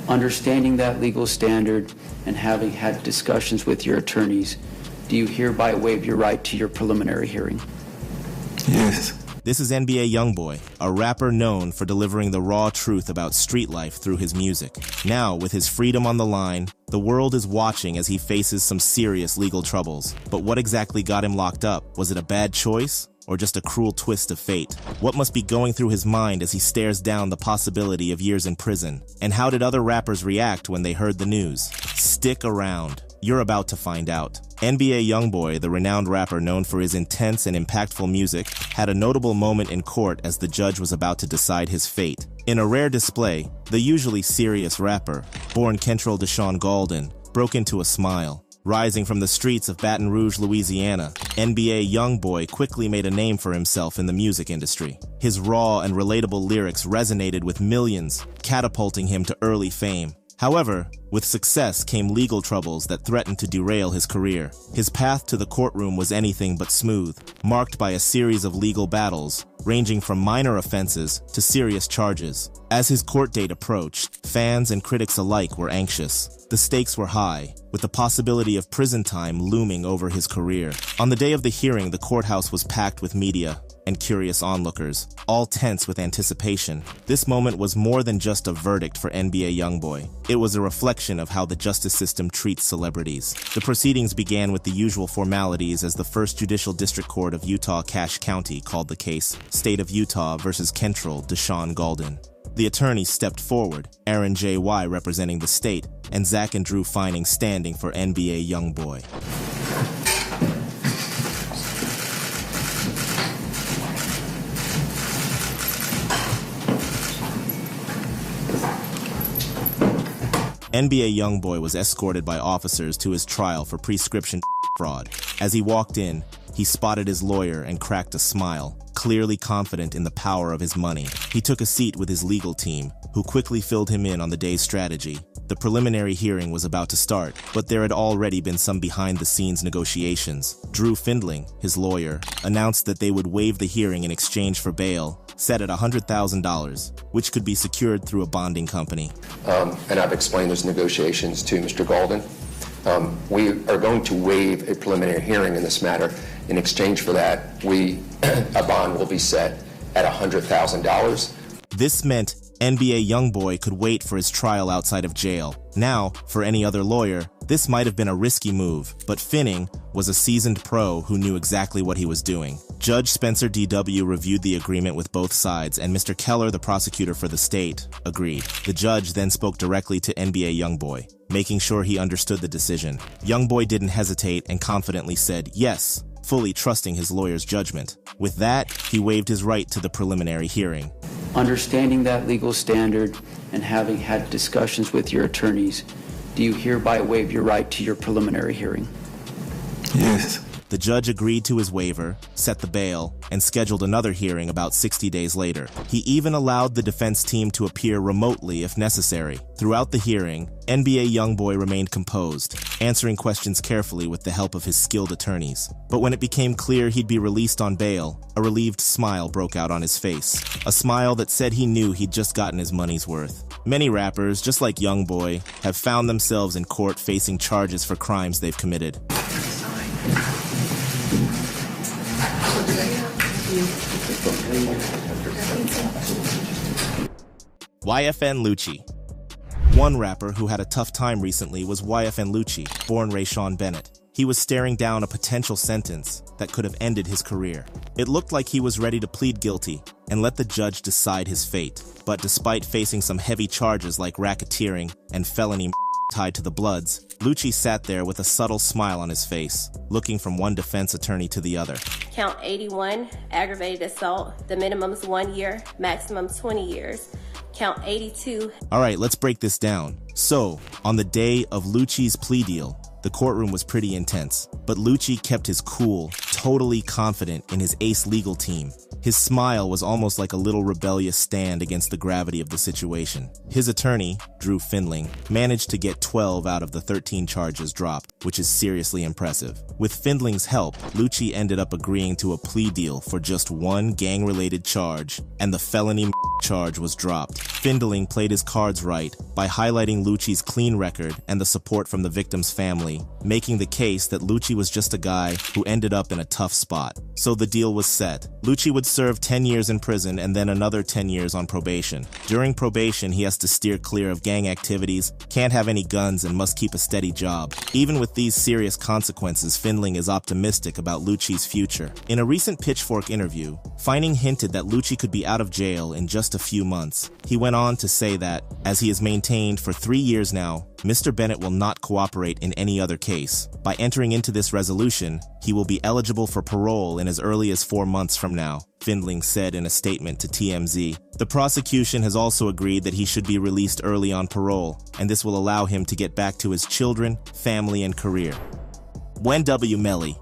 Understanding that legal standard and having had discussions with your attorneys, do you hereby waive your right to your preliminary hearing? Yes. This is NBA YoungBoy, a rapper known for delivering the raw truth about street life through his music. Now, with his freedom on the line, the world is watching as he faces some serious legal troubles. But what exactly got him locked up? Was it a bad choice? Or just a cruel twist of fate? What must be going through his mind as he stares down the possibility of years in prison? And how did other rappers react when they heard the news? Stick around. You're about to find out. NBA YoungBoy, the renowned rapper known for his intense and impactful music, had a notable moment in court as the judge was about to decide his fate. In a rare display, the usually serious rapper, born Kentrell Deshaun Gaulden, broke into a smile. Rising from the streets of Baton Rouge, Louisiana, NBA YoungBoy quickly made a name for himself in the music industry. His raw and relatable lyrics resonated with millions, catapulting him to early fame. However, with success came legal troubles that threatened to derail his career. His path to the courtroom was anything but smooth, marked by a series of legal battles, ranging from minor offenses to serious charges. As his court date approached, fans and critics alike were anxious. The stakes were high, with the possibility of prison time looming over his career. On the day of the hearing, the courthouse was packed with media and curious onlookers, all tense with anticipation. This moment was more than just a verdict for NBA YoungBoy. It was a reflection of how the justice system treats celebrities. The proceedings began with the usual formalities as the First Judicial District Court of Utah Cache County called the case State of Utah versus Kentrell Deshaun Gaulden. The attorneys stepped forward, Aaron J.Y. representing the state, and Zach and Drew Fining standing for NBA YoungBoy. NBA YoungBoy was escorted by officers to his trial for prescription fraud. As he walked in, he spotted his lawyer and cracked a smile, clearly confident in the power of his money. He took a seat with his legal team, who quickly filled him in on the day's strategy. The preliminary hearing was about to start, but there had already been some behind-the-scenes negotiations. Drew Findling, his lawyer, announced that they would waive the hearing in exchange for bail, set at $100,000, which could be secured through a bonding company. And I've explained those negotiations to Mr. Gaulden. We are going to waive a preliminary hearing in this matter. In exchange for that, a bond will be set at $100,000. This meant NBA YoungBoy could wait for his trial outside of jail. Now, for any other lawyer, this might have been a risky move, but Finning was a seasoned pro who knew exactly what he was doing. Judge Spencer D.W. reviewed the agreement with both sides, and Mr. Keller, the prosecutor for the state, agreed. The judge then spoke directly to NBA YoungBoy, making sure he understood the decision. YoungBoy didn't hesitate and confidently said yes, fully trusting his lawyer's judgment. With that, he waived his right to the preliminary hearing. Understanding that legal standard and having had discussions with your attorneys, do you hereby waive your right to your preliminary hearing? Yes. The judge agreed to his waiver, set the bail, and scheduled another hearing about 60 days later. He even allowed the defense team to appear remotely if necessary. Throughout the hearing, NBA YoungBoy remained composed, answering questions carefully with the help of his skilled attorneys. But when it became clear he'd be released on bail, a relieved smile broke out on his face. A smile that said he knew he'd just gotten his money's worth. Many rappers, just like YoungBoy, have found themselves in court facing charges for crimes they've committed. YFN Lucci. One rapper who had a tough time recently was YFN Lucci, born Rayshawn Bennett. He was staring down a potential sentence that could have ended his career. It looked like he was ready to plead guilty and let the judge decide his fate. But despite facing some heavy charges like racketeering and felony tied to the Bloods, Lucci sat there with a subtle smile on his face, looking from one defense attorney to the other. Count 81, aggravated assault. The minimum is 1 year, maximum 20 years. Count 82. All right, let's break this down. So, on the day of Lucci's plea deal, the courtroom was pretty intense, but Lucci kept his cool, totally confident in his ace legal team. His smile was almost like a little rebellious stand against the gravity of the situation. His attorney, Drew Findling, managed to get 12 out of the 13 charges dropped, which is seriously impressive. With Findling's help, Lucci ended up agreeing to a plea deal for just one gang-related charge, and the felony charge was dropped. Findling played his cards right by highlighting Lucci's clean record and the support from the victim's family, making the case that Lucci was just a guy who ended up in a tough spot. So the deal was set. Lucci would serve 10 years in prison and then another 10 years on probation. During probation, he has to steer clear of gang activities, can't have any guns, and must keep a steady job. Even with these serious consequences, Findling is optimistic about Lucci's future. In a recent Pitchfork interview, Findling hinted that Lucci could be out of jail in just a few months. He went on to say that, as he has maintained for 3 years now, Mr. Bennett will not cooperate in any other case. By entering into this resolution, he will be eligible for parole in as early as 4 months from now, Findling said in a statement to TMZ. The prosecution has also agreed that he should be released early on parole, and this will allow him to get back to his children, family, and career. YNW Melly.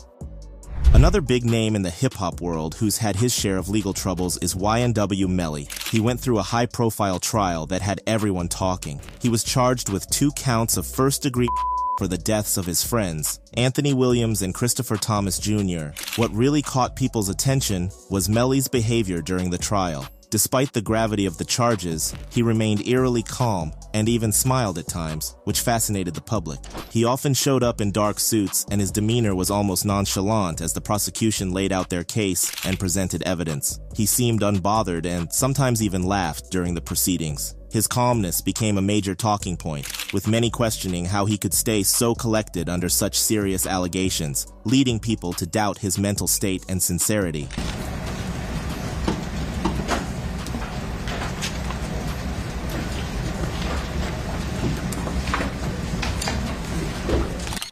Another big name in the hip-hop world who's had his share of legal troubles is YNW Melly. He went through a high-profile trial that had everyone talking. He was charged with 2 counts of first-degree for the deaths of his friends, Anthony Williams and Christopher Thomas Jr. What really caught people's attention was Melly's behavior during the trial. Despite the gravity of the charges, he remained eerily calm and even smiled at times, which fascinated the public. He often showed up in dark suits, and his demeanor was almost nonchalant as the prosecution laid out their case and presented evidence. He seemed unbothered and sometimes even laughed during the proceedings. His calmness became a major talking point, with many questioning how he could stay so collected under such serious allegations, leading people to doubt his mental state and sincerity.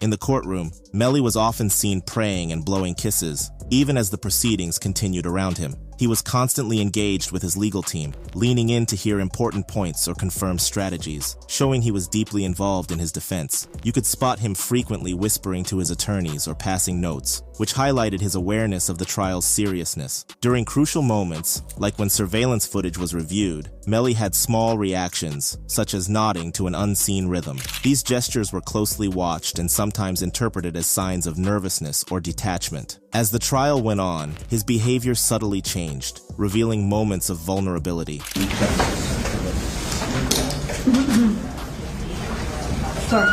In the courtroom, Melly was often seen praying and blowing kisses, even as the proceedings continued around him. He was constantly engaged with his legal team, leaning in to hear important points or confirm strategies, showing he was deeply involved in his defense. You could spot him frequently whispering to his attorneys or passing notes, which highlighted his awareness of the trial's seriousness. During crucial moments, like when surveillance footage was reviewed, Melly had small reactions, such as nodding to an unseen rhythm. These gestures were closely watched and sometimes interpreted as signs of nervousness or detachment. As the trial went on, his behavior subtly changed, revealing moments of vulnerability. Sorry.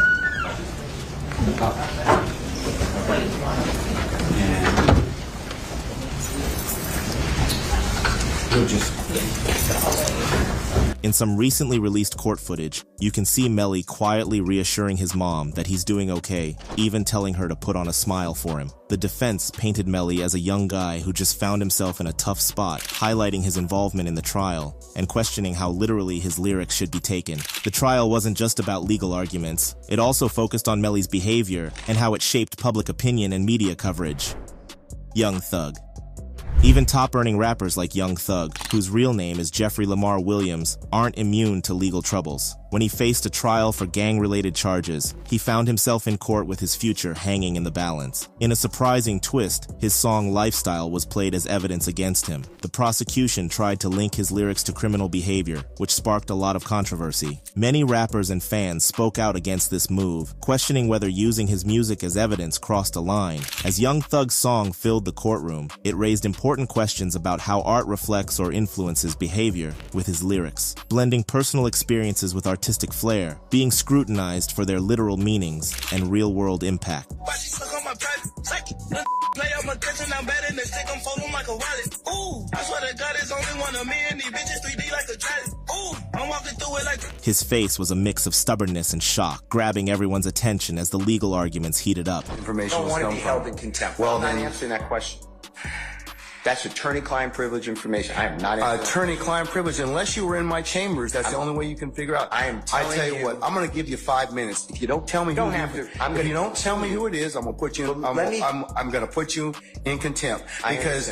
In some recently released court footage, you can see Melly quietly reassuring his mom that he's doing okay, even telling her to put on a smile for him. The defense painted Melly as a young guy who just found himself in a tough spot, highlighting his involvement in the trial and questioning how literally his lyrics should be taken. The trial wasn't just about legal arguments, it also focused on Melly's behavior and how it shaped public opinion and media coverage. Young Thug. Even top-earning rappers like Young Thug, whose real name is Jeffrey Lamar Williams, aren't immune to legal troubles. When he faced a trial for gang-related charges, he found himself in court with his future hanging in the balance. In a surprising twist, his song Lifestyle was played as evidence against him. The prosecution tried to link his lyrics to criminal behavior, which sparked a lot of controversy. Many rappers and fans spoke out against this move, questioning whether using his music as evidence crossed a line. As Young Thug's song filled the courtroom, it raised important questions about how art reflects or influences behavior with his lyrics, blending personal experiences with artistic flair, being scrutinized for their literal meanings and real-world impact. His face was a mix of stubbornness and shock, grabbing everyone's attention as the legal arguments heated up. Information don't want to be held in contempt. Well, I'm not answering that question. That's attorney-client privilege information. I am not attorney-client privilege. Unless you were in my chambers, that's the only way you can figure out. I tell you what, I'm going to give you 5 minutes. If you don't tell me who if you don't tell me who it is, I'm going to put you. I'm going to put you in contempt because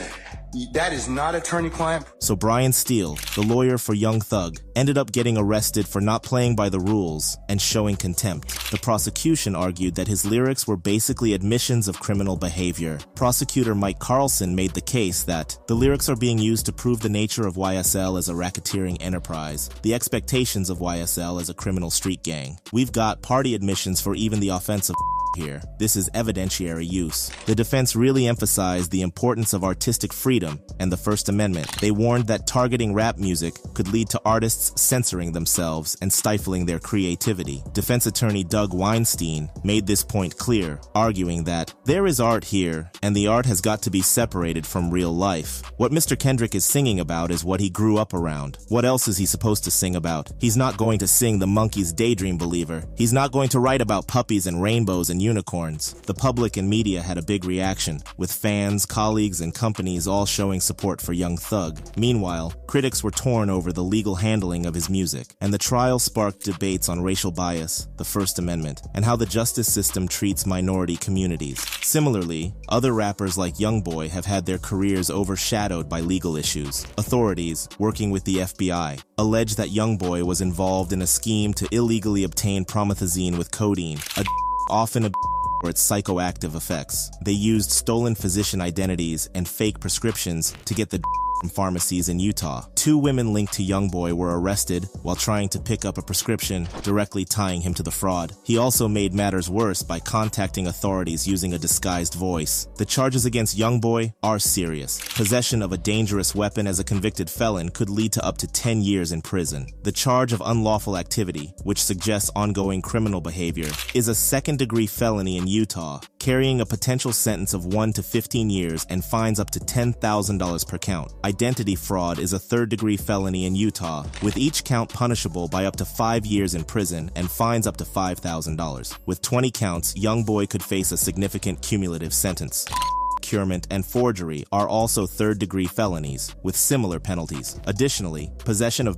That is not attorney-client. So Brian Steele, the lawyer for Young Thug, ended up getting arrested for not playing by the rules and showing contempt. The prosecution argued that his lyrics were basically admissions of criminal behavior. Prosecutor Mike Carlson made the case that the lyrics are being used to prove the nature of YSL as a racketeering enterprise, the expectations of YSL as a criminal street gang. We've got party admissions for even the offense of here. This is evidentiary use. The defense really emphasized the importance of artistic freedom and the First Amendment. They warned that targeting rap music could lead to artists censoring themselves and stifling their creativity. Defense attorney Doug Weinstein made this point clear, arguing that there is art here, and the art has got to be separated from real life. What Mr. Kendrick is singing about is what he grew up around. What else is he supposed to sing about? He's not going to sing the Monkey's Daydream Believer. He's not going to write about puppies and rainbows and unicorns. The public and media had a big reaction, with fans, colleagues, and companies all showing support for Young Thug. Meanwhile, critics were torn over the legal handling of his music, and the trial sparked debates on racial bias, the First Amendment, and how the justice system treats minority communities. Similarly, other rappers like YoungBoy have had their careers overshadowed by legal issues. Authorities, working with the FBI, allege that YoungBoy was involved in a scheme to illegally obtain promethazine with codeine, often for its psychoactive effects. They used stolen physician identities and fake prescriptions to get the from pharmacies in Utah. 2 women linked to YoungBoy were arrested while trying to pick up a prescription, directly tying him to the fraud. He also made matters worse by contacting authorities using a disguised voice. The charges against YoungBoy are serious. Possession of a dangerous weapon as a convicted felon could lead to up to 10 years in prison. The charge of unlawful activity, which suggests ongoing criminal behavior, is a second-degree felony in Utah, carrying a potential sentence of 1 to 15 years and fines up to $10,000 per count. Identity fraud is a third-degree felony in Utah, with each count punishable by up to 5 years in prison and fines up to $5,000. With 20 counts, YoungBoy could face a significant cumulative sentence. Procurement and forgery are also third-degree felonies, with similar penalties. Additionally, possession of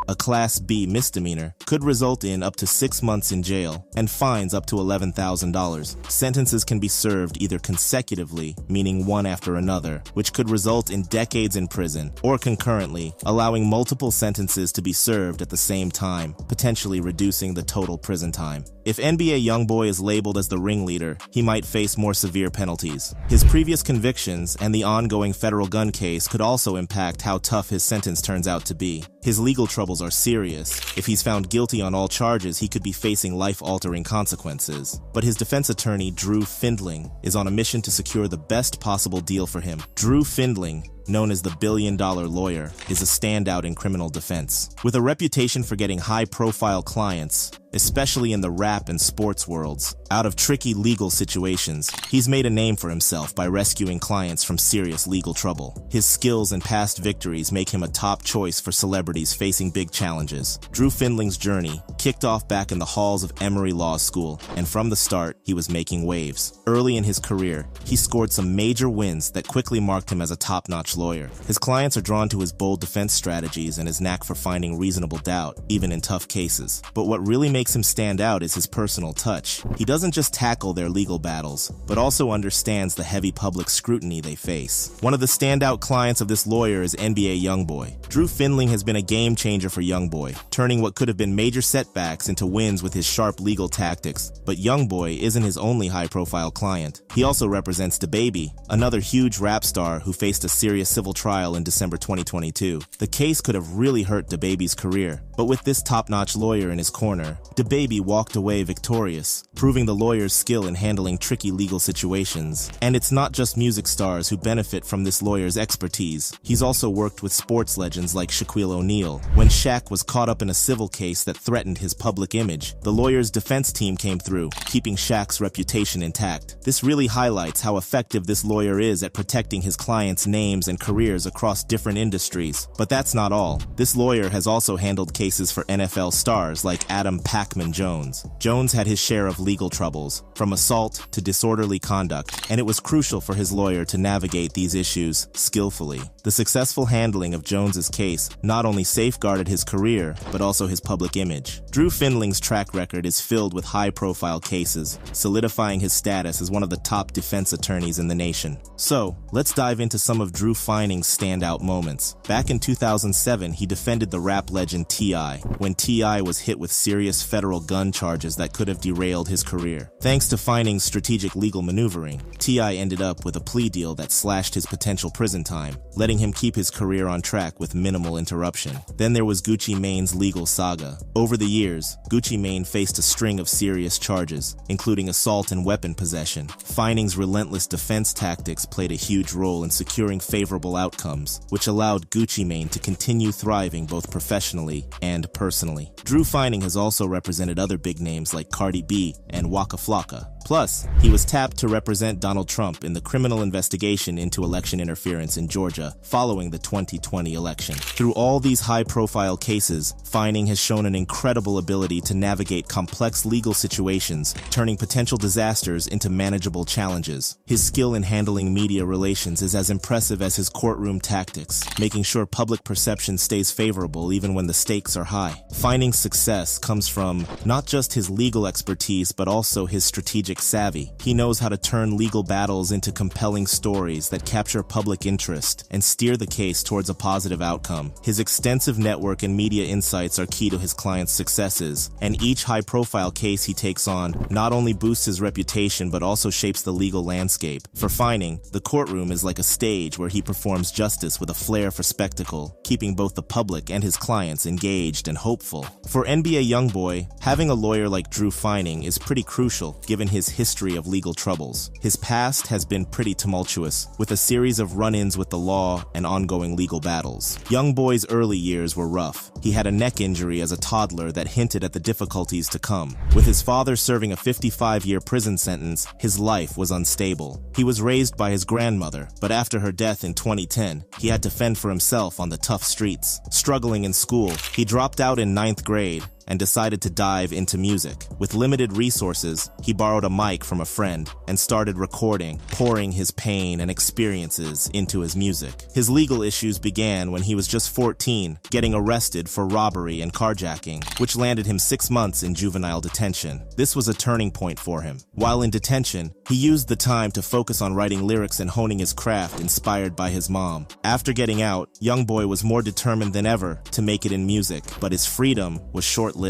a Class B misdemeanor could result in up to 6 months in jail and fines up to $11,000. Sentences can be served either consecutively, meaning one after another, which could result in decades in prison, or concurrently, allowing multiple sentences to be served at the same time, potentially reducing the total prison time. If NBA YoungBoy is labeled as the ringleader, he might face more severe penalties. His previous convictions and the ongoing federal gun case could also impact how tough his sentence turns out to be. His legal troubles are serious. If he's found guilty on all charges, he could be facing life-altering consequences. But his defense attorney, Drew Findling, is on a mission to secure the best possible deal for him. Drew Findling, known as the billion-dollar lawyer, is a standout in criminal defense. With a reputation for getting high-profile clients, especially in the rap and sports worlds, out of tricky legal situations, he's made a name for himself by rescuing clients from serious legal trouble. His skills and past victories make him a top choice for celebrities facing big challenges. Drew Findling's journey kicked off back in the halls of Emory Law School, and from the start, he was making waves. Early in his career, he scored some major wins that quickly marked him as a top-notch lawyer. His clients are drawn to his bold defense strategies and his knack for finding reasonable doubt, even in tough cases. But what really makes him stand out is his personal touch. He doesn't just tackle their legal battles, but also understands the heavy public scrutiny they face. One of the standout clients of this lawyer is NBA YoungBoy. Drew Findling has been a game changer for YoungBoy, turning what could have been major setbacks into wins with his sharp legal tactics. But YoungBoy isn't his only high-profile client. He also represents DaBaby, another huge rap star who faced a serious civil trial in December 2022. The case could have really hurt DaBaby's career, but with this top-notch lawyer in his corner, DaBaby walked away victorious, proving the lawyer's skill in handling tricky legal situations. And it's not just music stars who benefit from this lawyer's expertise. He's also worked with sports legends like Shaquille O'Neal. When Shaq was caught up in a civil case that threatened his public image, the lawyer's defense team came through, keeping Shaq's reputation intact. This really highlights how effective this lawyer is at protecting his clients' names and careers across different industries. But that's not all. This lawyer has also handled cases cases for NFL stars like Adam "Pac-Man" Jones. Jones had his share of legal troubles, from assault to disorderly conduct, and it was crucial for his lawyer to navigate these issues skillfully. The successful handling of Jones's case not only safeguarded his career, but also his public image. Drew Findling's track record is filled with high-profile cases, solidifying his status as one of the top defense attorneys in the nation. So, let's dive into some of Drew Findling's standout moments. Back in 2007, he defended the rap legend T.I. when T.I. was hit with serious federal gun charges that could have derailed his career. Thanks to Findling's strategic legal maneuvering, T.I. ended up with a plea deal that slashed his potential prison time, letting him keep his career on track with minimal interruption. Then there was Gucci Mane's legal saga. Over the years, Gucci Mane faced a string of serious charges, including assault and weapon possession. Findling's relentless defense tactics played a huge role in securing favorable outcomes, which allowed Gucci Mane to continue thriving both professionally and personally. Drew Findling has also represented other big names like Cardi B and Waka Flocka. Plus, he was tapped to represent Donald Trump in the criminal investigation into election interference in Georgia following the 2020 election. Through all these high-profile cases, Findling has shown an incredible ability to navigate complex legal situations, turning potential disasters into manageable challenges. His skill in handling media relations is as impressive as his courtroom tactics, making sure public perception stays favorable even when the stakes are high. Findling's success comes from not just his legal expertise, but also his strategic savvy. He knows how to turn legal battles into compelling stories that capture public interest and steer the case towards a positive outcome. His extensive network and media insights are key to his clients' successes, and each high-profile case he takes on not only boosts his reputation but also shapes the legal landscape. For Findling, the courtroom is like a stage where he performs justice with a flair for spectacle, keeping both the public and his clients engaged and hopeful. For NBA YoungBoy, having a lawyer like Drew Findling is pretty crucial given his history of legal troubles. His past has been pretty tumultuous, with a series of run-ins with the law and ongoing legal battles. YoungBoy's early years were rough. He had a neck injury as a toddler that hinted at the difficulties to come. With his father serving a 55-year prison sentence, his life was unstable. He was raised by his grandmother, but after her death in 2010, he had to fend for himself on the tough streets. Struggling in school, he dropped out in 9th grade and decided to dive into music. With limited resources, he borrowed a mic from a friend and started recording, pouring his pain and experiences into his music. His legal issues began when he was just 14, getting arrested for robbery and carjacking, which landed him 6 months in juvenile detention. This was a turning point for him. While in detention, he used the time to focus on writing lyrics and honing his craft inspired by his mom. After getting out, YoungBoy was more determined than ever to make it in music, but his freedom was short-lived.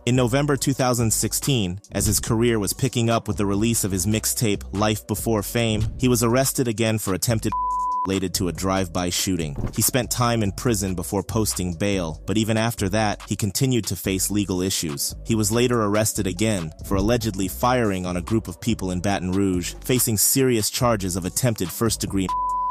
In November 2016, as his career was picking up with the release of his mixtape Life Before Fame, he was arrested again for attempted related to a drive-by shooting. He spent time in prison before posting bail, but even after that, he continued to face legal issues. He was later arrested again for allegedly firing on a group of people in Baton Rouge, facing serious charges of attempted first-degree.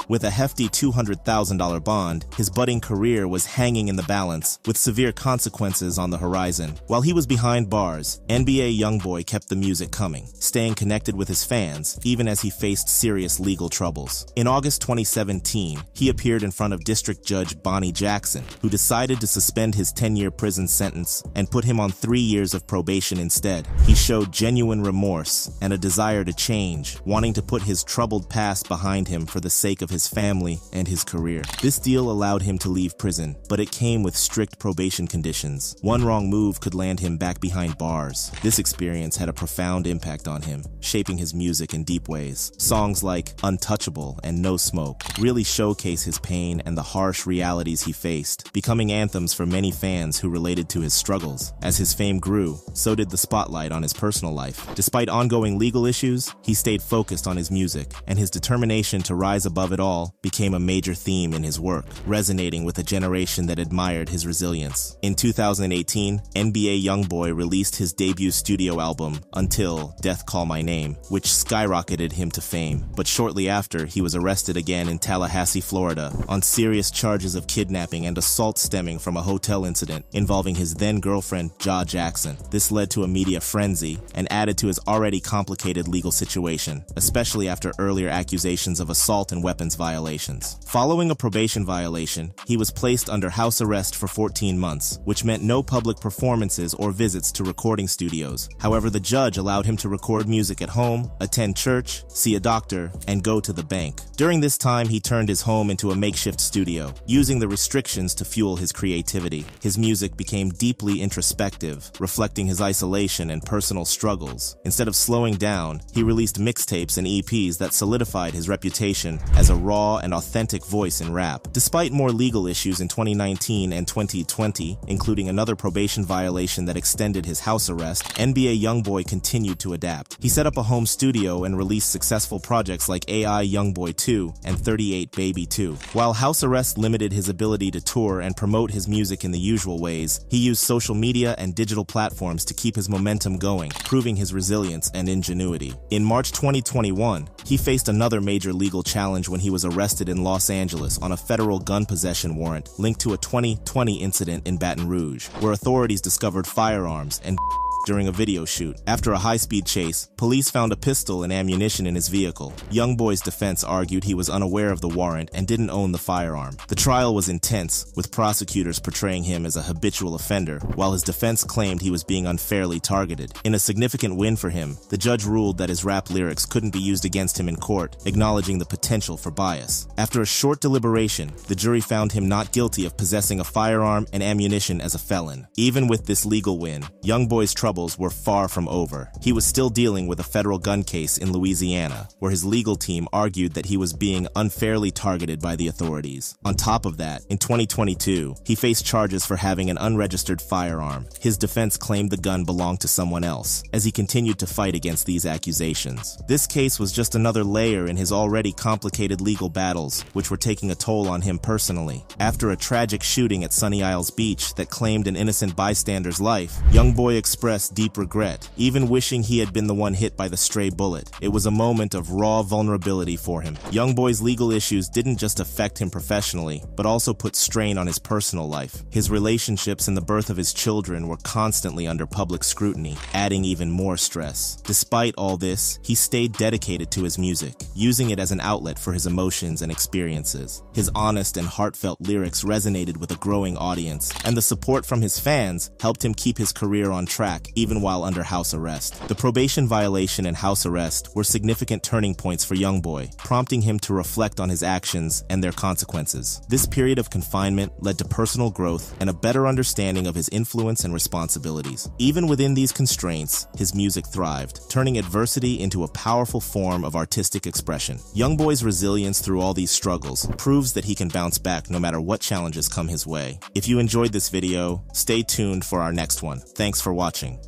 With a hefty $200,000 bond, his budding career was hanging in the balance, with severe consequences on the horizon. While he was behind bars, NBA YoungBoy kept the music coming, staying connected with his fans, even as he faced serious legal troubles. In August 2017, he appeared in front of District Judge Bonnie Jackson, who decided to suspend his 10-year prison sentence and put him on 3 years of probation instead. He showed genuine remorse and a desire to change, wanting to put his troubled past behind him for the sake of his family and his career. This deal allowed him to leave prison, but it came with strict probation conditions. One wrong move could land him back behind bars. This experience had a profound impact on him, shaping his music in deep ways. Songs like Untouchable and No Smoke really showcase his pain and the harsh realities he faced, becoming anthems for many fans who related to his struggles. As his fame grew, so did the spotlight on his personal life. Despite ongoing legal issues, he stayed focused on his music, and his determination to rise above it all became a major theme in his work, resonating with a generation that admired his resilience. In 2018, NBA YoungBoy released his debut studio album, Until Death Call My Name, which skyrocketed him to fame. But shortly after, he was arrested again in Tallahassee, Florida, on serious charges of kidnapping and assault stemming from a hotel incident involving his then-girlfriend, Ja Jackson. This led to a media frenzy and added to his already complicated legal situation, especially after earlier accusations of assault and weapons weapons violations. Following a probation violation, he was placed under house arrest for 14 months, which meant no public performances or visits to recording studios. However, the judge allowed him to record music at home, attend church, see a doctor, and go to the bank. During this time, he turned his home into a makeshift studio, using the restrictions to fuel his creativity. His music became deeply introspective, reflecting his isolation and personal struggles. Instead of slowing down, he released mixtapes and EPs that solidified his reputation as a raw and authentic voice in rap. Despite more legal issues in 2019 and 2020, including another probation violation that extended his house arrest, NBA YoungBoy continued to adapt. He set up a home studio and released successful projects like AI YoungBoy 2 and 38 Baby 2. While house arrest limited his ability to tour and promote his music in the usual ways, he used social media and digital platforms to keep his momentum going, proving his resilience and ingenuity. In March 2021, he faced another major legal challenge when he was arrested in Los Angeles on a federal gun possession warrant linked to a 2020 incident in Baton Rouge, where authorities discovered firearms and during a video shoot. After a high-speed chase, police found a pistol and ammunition in his vehicle. YoungBoy's defense argued he was unaware of the warrant and didn't own the firearm. The trial was intense, with prosecutors portraying him as a habitual offender, while his defense claimed he was being unfairly targeted. In a significant win for him, the judge ruled that his rap lyrics couldn't be used against him in court, acknowledging the potential for bias. After a short deliberation, the jury found him not guilty of possessing a firearm and ammunition as a felon. Even with this legal win, YoungBoy's troubles were far from over. He was still dealing with a federal gun case in Louisiana, where his legal team argued that he was being unfairly targeted by the authorities. On top of that, in 2022, he faced charges for having an unregistered firearm. His defense claimed the gun belonged to someone else, as he continued to fight against these accusations. This case was just another layer in his already complicated legal battles, which were taking a toll on him personally. After a tragic shooting at Sunny Isles Beach that claimed an innocent bystander's life, YoungBoy expressed deep regret, even wishing he had been the one hit by the stray bullet. It was a moment of raw vulnerability for him. YoungBoy's legal issues didn't just affect him professionally, but also put strain on his personal life. His relationships and the birth of his children were constantly under public scrutiny, adding even more stress. Despite all this, he stayed dedicated to his music, using it as an outlet for his emotions and experiences. His honest and heartfelt lyrics resonated with a growing audience, and the support from his fans helped him keep his career on track, even while under house arrest. The probation violation and house arrest were significant turning points for YoungBoy, prompting him to reflect on his actions and their consequences. This period of confinement led to personal growth and a better understanding of his influence and responsibilities. Even within these constraints, his music thrived, turning adversity into a powerful form of artistic expression. YoungBoy's resilience through all these struggles proves that he can bounce back no matter what challenges come his way. If you enjoyed this video, stay tuned for our next one. Thanks for watching.